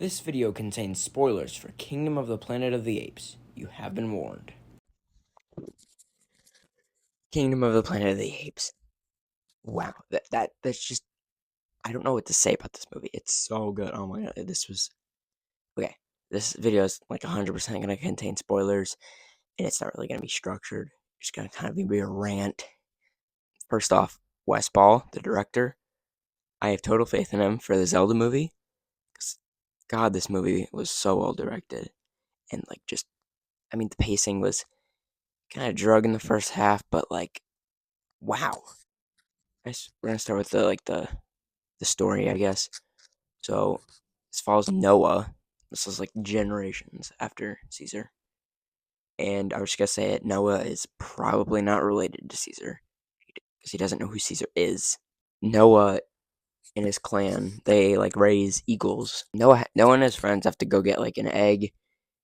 This video contains spoilers for Kingdom of the Planet of the Apes. You have been warned. Kingdom of the Planet of the Apes. Wow, that's just I don't know what to say about this movie. It's so good. Oh my god, this was okay. This video is like 100% going to contain spoilers, and it's not really going to be structured. It's going to kind of be a rant. First off, Wes Ball, the director, I have total faith in him for the Zelda movie. 'Cause, God, this movie was so well directed, and like just, I mean, the pacing was kind of drug in the first half, but like, wow. We're gonna start with the story, I guess. So this follows Noah. This is like generations after Caesar, and I was just gonna say it. Noah is probably not related to Caesar because he doesn't know who Caesar is. Noah and his clan, they like raise eagles. Noah and his friends have to go get like an egg.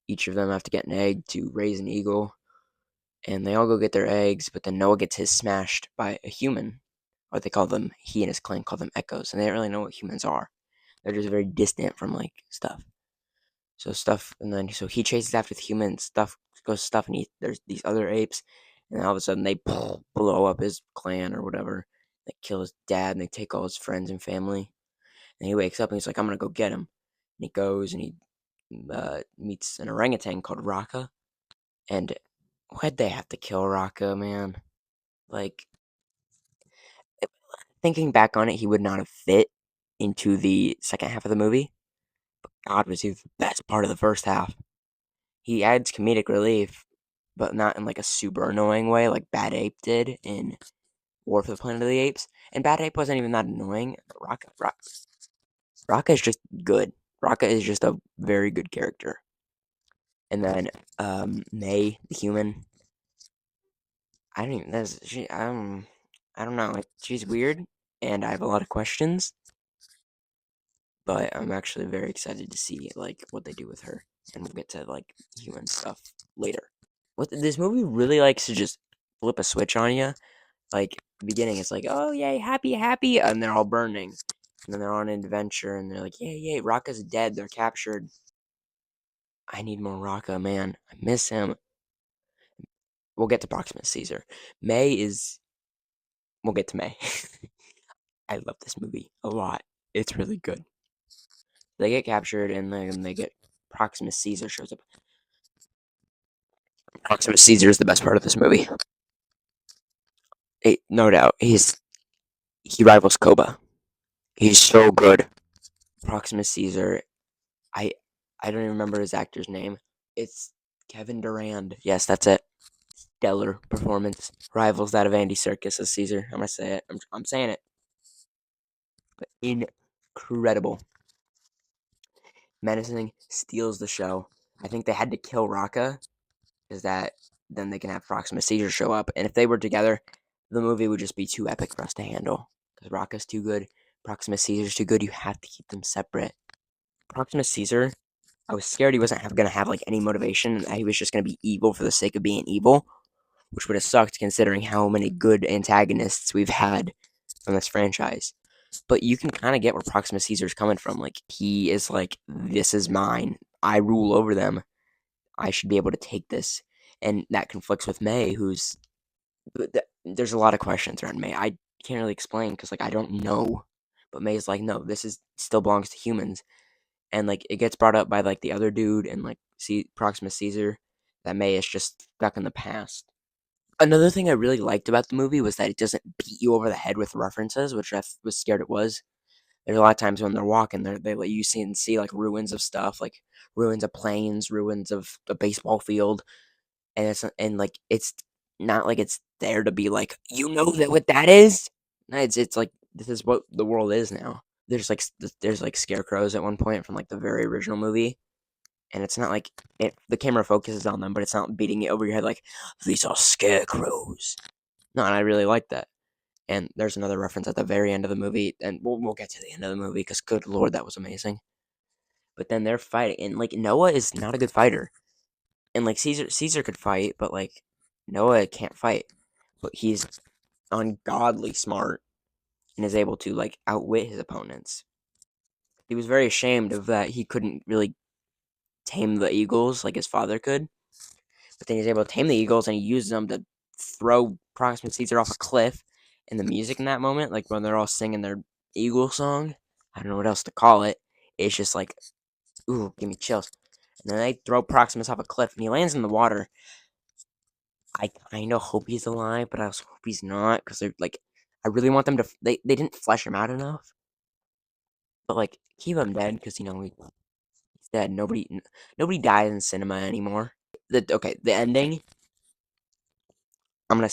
Each of them have to get an egg to raise an eagle, and they all go get their eggs. But then Noah gets his smashed by a human, or they call them. He and his clan call them echoes, and they don't really know what humans are. They're just very distant from like stuff. So stuff, and then so he chases after the humans. Stuff goes stuff, and there's these other apes, and all of a sudden they blow up his clan or whatever. They kill his dad, and they take all his friends and family. And he wakes up, and he's like, "I'm gonna go get him." And he goes, and he meets an orangutan called Raka. And why'd they have to kill Raka, man? Like, thinking back on it, he would not have fit into the second half of the movie. God, was he the best part of the first half? He adds comedic relief, but not in like a super annoying way, like Bad Ape did in War for the Planet of the Apes. And Bad Ape wasn't even that annoying. Raka is just good. Raka is just a very good character. And then May, the human. I don't even. That's she. I don't know. Like, she's weird, and I have a lot of questions. But I'm actually very excited to see like what they do with her, and we'll get to like human stuff later. What this movie really likes to just flip a switch on you. Like the beginning, it's like, oh yay, happy, happy, and they're all burning, and then they're on an adventure, and they're like, yay, yay, Rocka's dead, they're captured. I need more Rocka, man. I miss him. We'll get to Proxima Caesar. May is. We'll get to May. I love this movie a lot. It's really good. They get captured, and then they get Proxima Caesar shows up. Proxima Caesar is the best part of this movie. No doubt, he rivals Koba. He's so good. Proxima Caesar. I I don't even remember his actor's name. It's Kevin Durand. Yes, that's it. Stellar performance. Rivals that of Andy Serkis as Caesar. I'm gonna say it. I'm saying it. But incredible. Menacing steals the show. I think they had to kill Raka. Is that then they can have Proxima Caesar show up, and if they were together, the movie would just be too epic for us to handle. Because Raka's too good, Proxima Caesar's too good. You have to keep them separate. Proxima Caesar, I was scared he wasn't gonna have like any motivation, and that he was just gonna be evil for the sake of being evil, which would have sucked considering how many good antagonists we've had from this franchise. But you can kind of get where Proxima Caesar's coming from. Like he is like, this is mine. I rule over them. I should be able to take this, and that conflicts with May, who's there's a lot of questions around May. I can't really explain because like I don't know, but May's like, no, this is still belongs to humans, and like it gets brought up by like the other dude and like see Proxima Caesar that May is just stuck in the past. Another thing I really liked about the movie was that it doesn't beat you over the head with references, which was scared it was. There's a lot of times when they're walking, they let you see like ruins of stuff, like ruins of planes, ruins of a baseball field, and like it's not like it's there to be like that what that is. No, it's like this is what the world is now. There's like scarecrows at one point from like the very original movie, and it's not like the camera focuses on them, but it's not beating it over your head like these are scarecrows. No, and I really like that. And there's another reference at the very end of the movie, and we'll get to the end of the movie because good lord, that was amazing. But then they're fighting, and like Noah is not a good fighter, and like Caesar could fight, but like Noah can't fight, but he's ungodly smart and is able to like outwit his opponents. He was very ashamed of that. He couldn't really tame the eagles like his father could. But then he's able to tame the eagles, and he uses them to throw Proxima Caesar off a cliff. And the music in that moment, like when they're all singing their eagle song, I don't know what else to call it. It's just like, ooh, give me chills. And then they throw Proximus off a cliff, and he lands in the water. I kind of hope he's alive, but I also hope he's not, because they're like, I really want them to. They didn't flesh him out enough, but like keep him dead, because he's dead. Nobody dies in cinema anymore. The ending. I'm gonna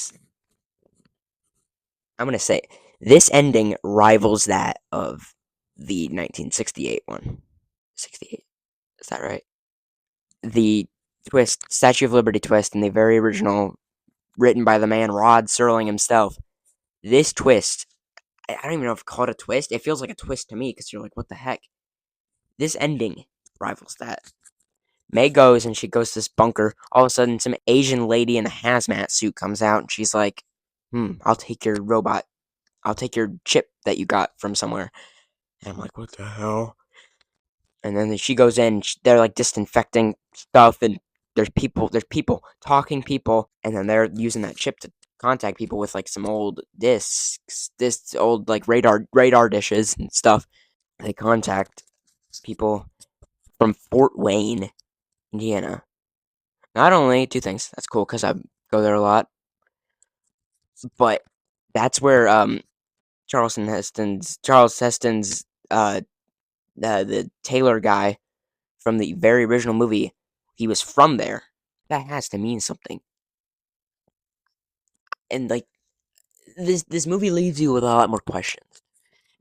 I'm gonna say this ending rivals that of the 1968 one. 68, is that right? The Statue of Liberty twist, and the very original, written by the man Rod Serling himself. This twist, I don't even know if I call it a twist. It feels like a twist to me because you're like, what the heck? This ending rivals that. May goes and she goes to this bunker. All of a sudden, some Asian lady in a hazmat suit comes out and she's like, I'll take your robot. I'll take your chip that you got from somewhere. And I'm like, what the hell? And then she goes in, they're like disinfecting stuff, and there's people, talking people, and then they're using that chip to contact people with like some old discs, this old like radar dishes and stuff. They contact people from Fort Wayne, Indiana. Not only two things, that's cool because I go there a lot, but that's where Charles Heston's the Taylor guy from the very original movie, he was from there. That has to mean something. And like this movie leaves you with a lot more questions.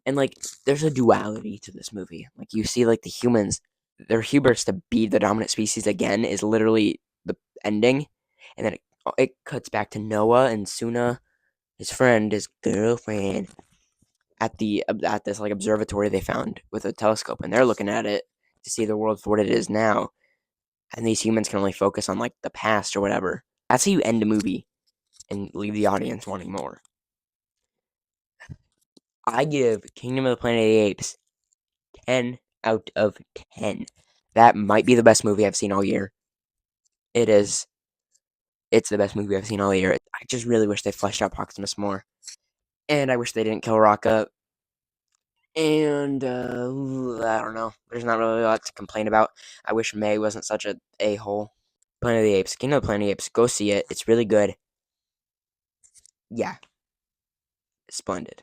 And like there's a duality to this movie. Like you see like the humans, their hubris to be the dominant species again is literally the ending. And then it cuts back to Noah and Suna, his friend, his girlfriend, at this like observatory they found with a telescope, and they're looking at it to see the world for what it is now. And these humans can only focus on like the past or whatever. That's how you end a movie and leave the audience wanting more. I give Kingdom of the Planet of the Apes 10 out of 10. That might be the best movie I've seen all year. It is. It's the best movie I've seen all year. I just really wish they fleshed out Proximus more. And I wish they didn't kill Rocka. And I don't know. There's not really a lot to complain about. I wish May wasn't such a a-hole. Planet of the Apes. Kingdom of the Planet of the Apes. Go see it. It's really good. Yeah. Splendid.